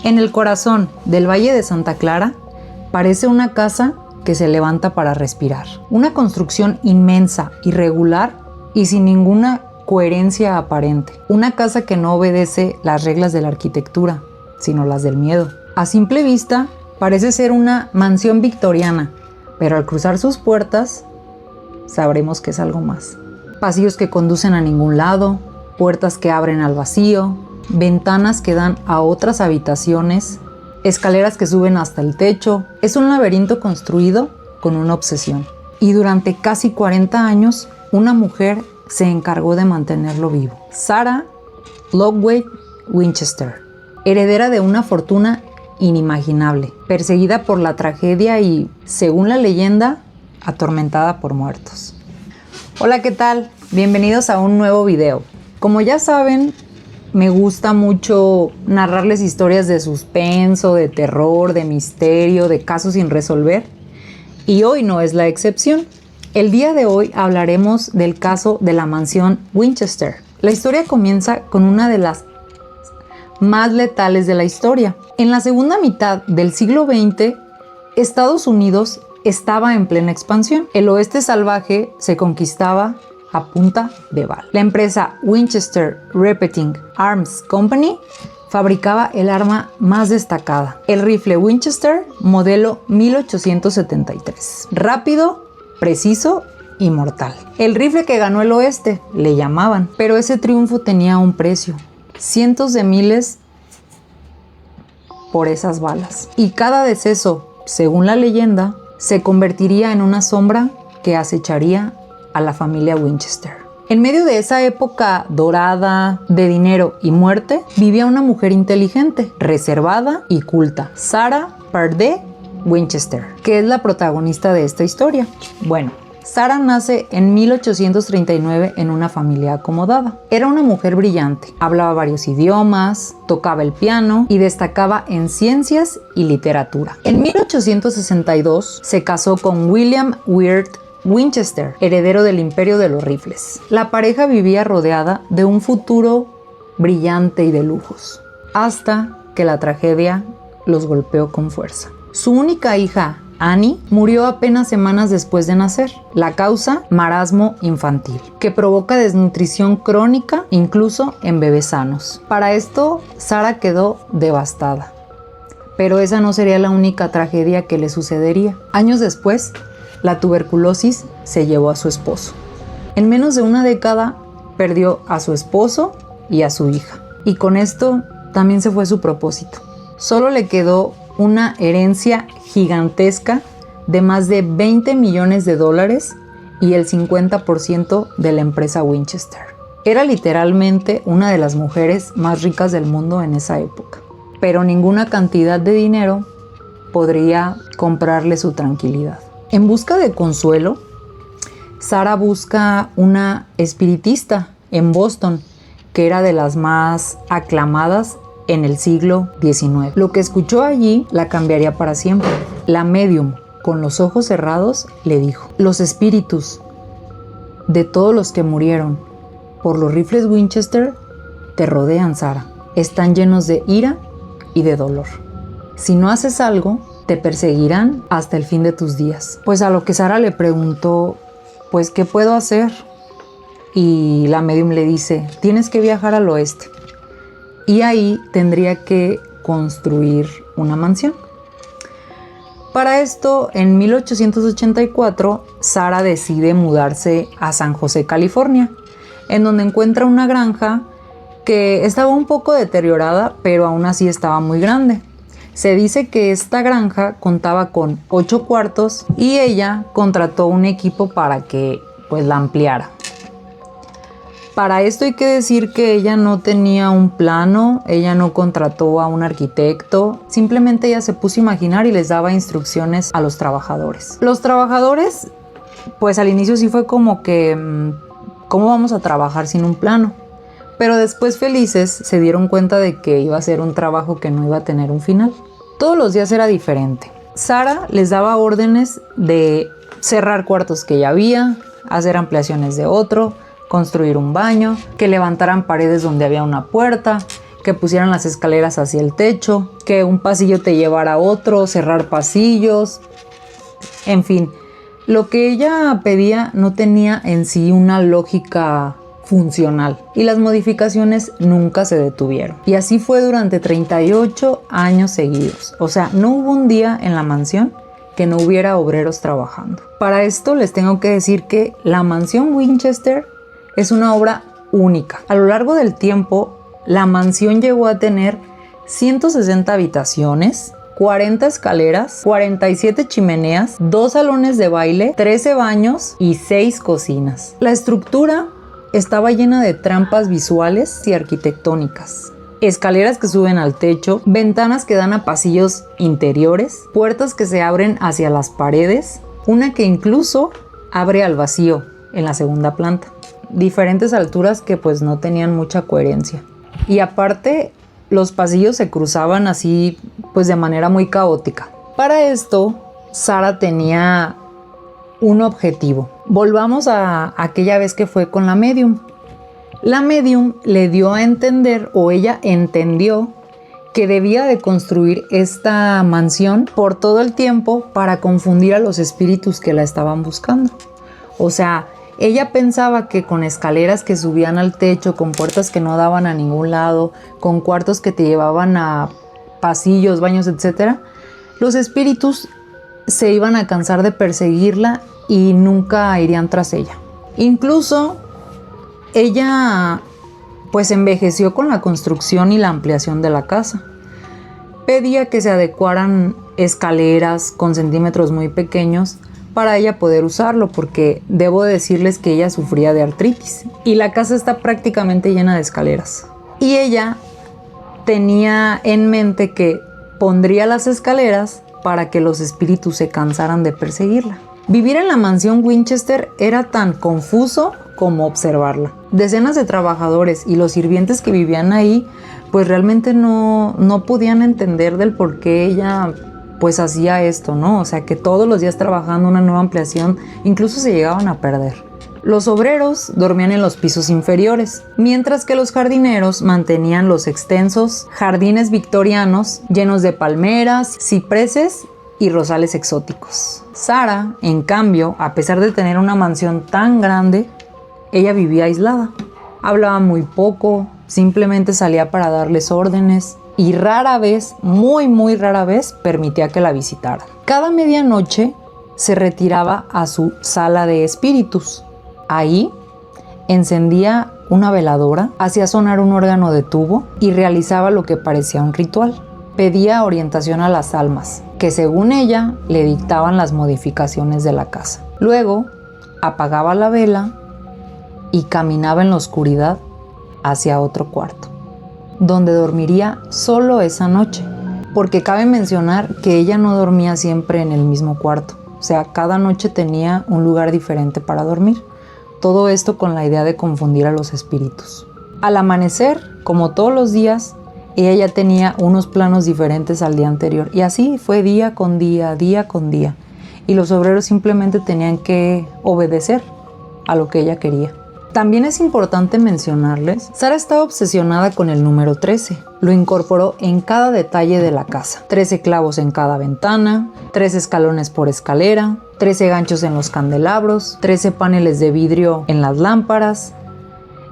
En el corazón del Valle de Santa Clara parece una casa que se levanta para respirar. Una construcción inmensa, irregular y sin ninguna coherencia aparente. Una casa que no obedece las reglas de la arquitectura, sino las del miedo. A simple vista parece ser una mansión victoriana, pero al cruzar sus puertas sabremos que es algo más. Pasillos que conducen a ningún lado, puertas que abren al vacío, ventanas que dan a otras habitaciones, escaleras que suben hasta el techo. Es un laberinto construido con una obsesión. Y durante casi 40 años, una mujer se encargó de mantenerlo vivo. Sarah Lockwood Winchester, heredera de una fortuna inimaginable, perseguida por la tragedia y, según la leyenda, atormentada por muertos. Hola, ¿qué tal? Bienvenidos a un nuevo video. Como ya saben, me gusta mucho narrarles historias de suspenso, de terror, de misterio, de casos sin resolver. Y hoy no es la excepción. El día de hoy hablaremos del caso de la mansión Winchester. La historia comienza con una de las más letales de la historia. En la segunda mitad del siglo XX, Estados Unidos estaba en plena expansión. El oeste salvaje se conquistaba a punta de bala. La empresa Winchester Repeating Arms Company fabricaba el arma más destacada, el rifle Winchester modelo 1873. Rápido, preciso y mortal. El rifle que ganó el oeste, le llamaban, pero ese triunfo tenía un precio. Cientos de miles por esas balas. Y cada deceso, según la leyenda, se convertiría en una sombra que acecharía a la familia Winchester. En medio de esa época dorada de dinero y muerte, vivía una mujer inteligente, reservada y culta, Sarah Pardee Winchester, que es la protagonista de esta historia. Bueno, Sarah nace en 1839 en una familia acomodada. Era una mujer brillante, hablaba varios idiomas, tocaba el piano y destacaba en ciencias y literatura. En 1862 se casó con William Wirt Winchester, heredero del imperio de los rifles. La pareja vivía rodeada de un futuro brillante y de lujos, hasta que la tragedia los golpeó con fuerza. Su única hija, Annie, murió apenas semanas después de nacer. La causa, marasmo infantil, que provoca desnutrición crónica incluso en bebés sanos. Para esto, Sarah quedó devastada. Pero esa no sería la única tragedia que le sucedería. Años después, la tuberculosis se llevó a su esposo. En menos de una década, perdió a su esposo y a su hija. Y con esto también se fue su propósito. Solo le quedó una herencia gigantesca de más de $20 millones y el 50% de la empresa Winchester. Era literalmente una de las mujeres más ricas del mundo en esa época. Pero ninguna cantidad de dinero podría comprarle su tranquilidad. En busca de consuelo, Sarah busca una espiritista en Boston, que era de las más aclamadas en el siglo XIX. Lo que escuchó allí la cambiaría para siempre. La médium, con los ojos cerrados, le dijo: los espíritus de todos los que murieron por los rifles Winchester te rodean, Sarah. Están llenos de ira y de dolor. Si no haces algo, te perseguirán hasta el fin de tus días. Pues a lo que Sarah le preguntó, pues, ¿qué puedo hacer? Y la médium le dice: tienes que viajar al oeste. Y ahí tendría que construir una mansión. Para esto, en 1884, Sarah decide mudarse a San José, California, en donde encuentra una granja que estaba un poco deteriorada, pero aún así estaba muy grande. Se dice que esta granja contaba con 8 cuartos y ella contrató un equipo para que la ampliara. Para esto hay que decir que ella no tenía un plano, ella no contrató a un arquitecto, simplemente ella se puso a imaginar y les daba instrucciones a los trabajadores. Los trabajadores, pues al inicio sí fue como que, ¿cómo vamos a trabajar sin un plano? Pero después, felices, se dieron cuenta de que iba a ser un trabajo que no iba a tener un final. Todos los días era diferente. Sarah les daba órdenes de cerrar cuartos que ya había, hacer ampliaciones de otro, construir un baño, que levantaran paredes donde había una puerta, que pusieran las escaleras hacia el techo, que un pasillo te llevara a otro, cerrar pasillos, en fin. Lo que ella pedía no tenía en sí una lógica funcional y las modificaciones nunca se detuvieron. Y así fue durante 38 años seguidos. O sea, no hubo un día en la mansión que no hubiera obreros trabajando. Para esto les tengo que decir que la mansión Winchester es una obra única. A lo largo del tiempo, la mansión llegó a tener 160 habitaciones, 40 escaleras, 47 chimeneas, 2 salones de baile, 13 baños y 6 cocinas. La estructura estaba llena de trampas visuales y arquitectónicas. Escaleras que suben al techo, ventanas que dan a pasillos interiores, puertas que se abren hacia las paredes, una que incluso abre al vacío en la segunda planta. Diferentes alturas que pues no tenían mucha coherencia. Y aparte, los pasillos se cruzaban así pues de manera muy caótica. Para esto, Sara tenía un objetivo. Volvamos a aquella vez que fue con la medium. La medium le dio a entender, o ella entendió, que debía de construir esta mansión por todo el tiempo para confundir a los espíritus que la estaban buscando. O sea, ella pensaba que con escaleras que subían al techo, con puertas que no daban a ningún lado, con cuartos que te llevaban a pasillos, baños, etc., los espíritus se iban a cansar de perseguirla y nunca irían tras ella. Incluso ella pues envejeció con la construcción y la ampliación de la casa. Pedía que se adecuaran escaleras con centímetros muy pequeños para ella poder usarlo, porque debo decirles que ella sufría de artritis y la casa está prácticamente llena de escaleras. Y ella tenía en mente que pondría las escaleras para que los espíritus se cansaran de perseguirla. Vivir en la mansión Winchester era tan confuso como observarla. Decenas de trabajadores y los sirvientes que vivían ahí pues realmente no podían entender del por qué ella pues hacía esto, ¿no? O sea, que todos los días trabajando una nueva ampliación, incluso se llegaban a perder. Los obreros dormían en los pisos inferiores, mientras que los jardineros mantenían los extensos jardines victorianos llenos de palmeras, cipreses y rosales exóticos. Sara, en cambio, a pesar de tener una mansión tan grande, ella vivía aislada. Hablaba muy poco, simplemente salía para darles órdenes y rara vez, muy rara vez, permitía que la visitaran. Cada medianoche se retiraba a su sala de espíritus. Ahí encendía una veladora, hacía sonar un órgano de tubo y realizaba lo que parecía un ritual. Pedía orientación a las almas, que según ella le dictaban las modificaciones de la casa. Luego apagaba la vela y caminaba en la oscuridad hacia otro cuarto, donde dormiría solo esa noche, porque cabe mencionar que ella no dormía siempre en el mismo cuarto. O sea, cada noche tenía un lugar diferente para dormir. Todo esto con la idea de confundir a los espíritus. Al amanecer, como todos los días, ella ya tenía unos planos diferentes al día anterior. Y así fue día con día, día con día. Y los obreros simplemente tenían que obedecer a lo que ella quería. También es importante mencionarles, Sara estaba obsesionada con el número 13. Lo incorporó en cada detalle de la casa. 13 clavos en cada ventana, 13 escalones por escalera, 13 ganchos en los candelabros, 13 paneles de vidrio en las lámparas.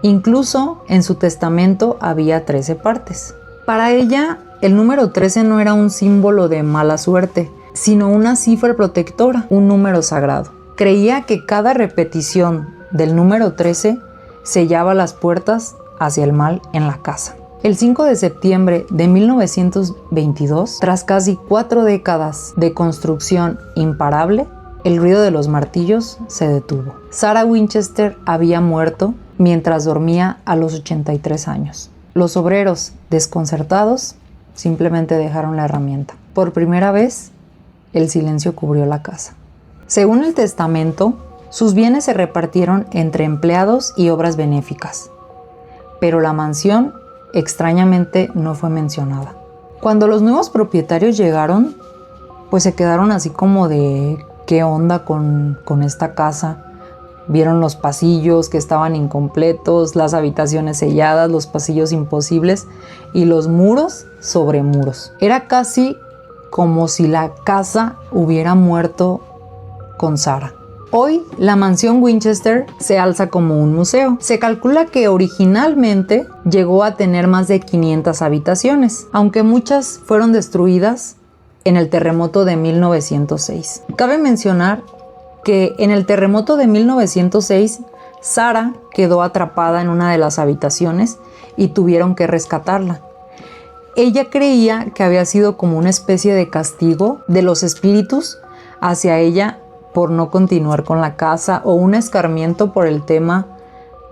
Incluso en su testamento había 13 partes. Para ella, el número 13 no era un símbolo de mala suerte, sino una cifra protectora, un número sagrado. Creía que cada repetición del número 13 sellaba las puertas hacia el mal en la casa. El 5 de septiembre de 1922, tras casi 4 décadas de construcción imparable, el ruido de los martillos se detuvo. Sara Winchester había muerto mientras dormía a los 83 años. Los obreros, desconcertados, simplemente dejaron la herramienta. Por primera vez, el silencio cubrió la casa. Según el testamento, sus bienes se repartieron entre empleados y obras benéficas, pero la mansión extrañamente no fue mencionada. Cuando los nuevos propietarios llegaron, pues se quedaron así como de ¿qué onda con esta casa? Vieron los pasillos que estaban incompletos, las habitaciones selladas, los pasillos imposibles y los muros sobre muros. Era casi como si la casa hubiera muerto con Sarah. Hoy, la mansión Winchester se alza como un museo. Se calcula que originalmente llegó a tener más de 500 habitaciones, aunque muchas fueron destruidas en el terremoto de 1906. Cabe mencionar que en el terremoto de 1906, Sarah quedó atrapada en una de las habitaciones y tuvieron que rescatarla. Ella creía que había sido como una especie de castigo de los espíritus hacia ella por no continuar con la casa, o un escarmiento por el tema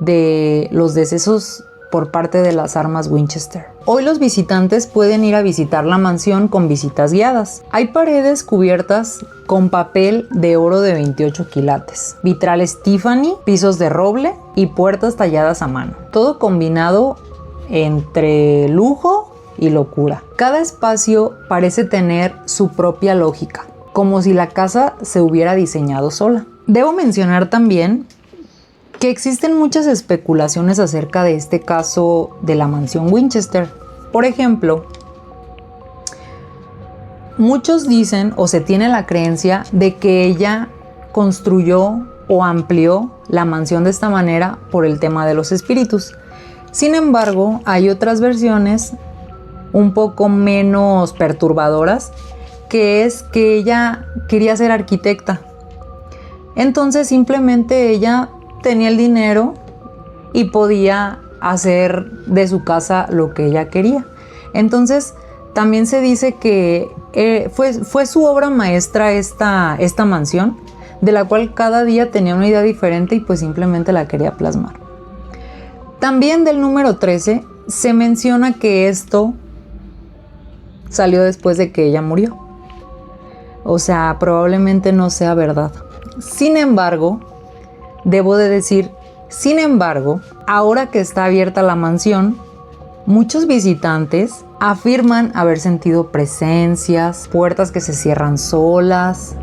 de los decesos por parte de las armas Winchester. Hoy los visitantes pueden ir a visitar la mansión con visitas guiadas. Hay paredes cubiertas con papel de oro de 28 quilates, vitrales Tiffany, pisos de roble y puertas talladas a mano. Todo combinado entre lujo y locura. Cada espacio parece tener su propia lógica, como si la casa se hubiera diseñado sola. Debo mencionar también que existen muchas especulaciones acerca de este caso de la mansión Winchester. Por ejemplo, muchos dicen o se tiene la creencia de que ella construyó o amplió la mansión de esta manera por el tema de los espíritus. Sin embargo, hay otras versiones un poco menos perturbadoras, que es que ella quería ser arquitecta. Entonces simplemente ella tenía el dinero y podía hacer de su casa lo que ella quería. Entonces también se dice que fue su obra maestra esta mansión, de la cual cada día tenía una idea diferente y pues simplemente la quería plasmar. También del número 13 se menciona que esto salió después de que ella murió. O sea, probablemente no sea verdad. Sin embargo, debo de decir, ahora que está abierta la mansión, muchos visitantes afirman haber sentido presencias, puertas que se cierran solas,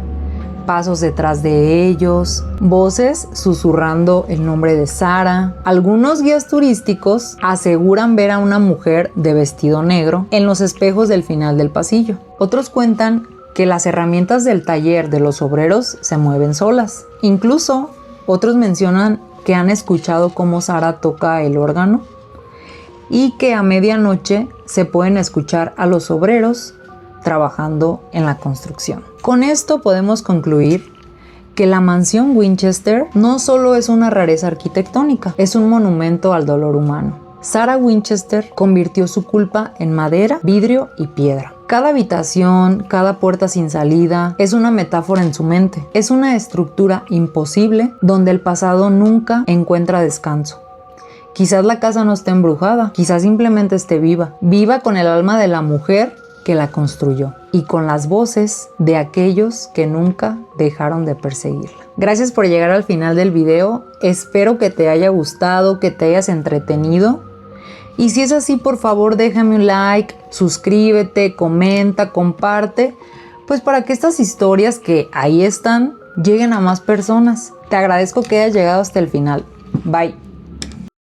pasos detrás de ellos, voces susurrando el nombre de Sarah. Algunos guías turísticos aseguran ver a una mujer de vestido negro en los espejos del final del pasillo. Otros cuentan que las herramientas del taller de los obreros se mueven solas. Incluso otros mencionan que han escuchado cómo Sarah toca el órgano y que a medianoche se pueden escuchar a los obreros trabajando en la construcción. Con esto podemos concluir que la mansión Winchester no solo es una rareza arquitectónica, es un monumento al dolor humano. Sarah Winchester convirtió su culpa en madera, vidrio y piedra. Cada habitación, cada puerta sin salida es una metáfora en su mente. Es una estructura imposible donde el pasado nunca encuentra descanso. Quizás la casa no esté embrujada, quizás simplemente esté viva con el alma de la mujer que la construyó y con las voces de aquellos que nunca dejaron de perseguirla. Gracias por llegar al final del video. Espero que te haya gustado, que te hayas entretenido. Y si es así, por favor déjame un like, suscríbete, comenta, comparte, pues para que estas historias que ahí están lleguen a más personas. Te agradezco que hayas llegado hasta el final. Bye.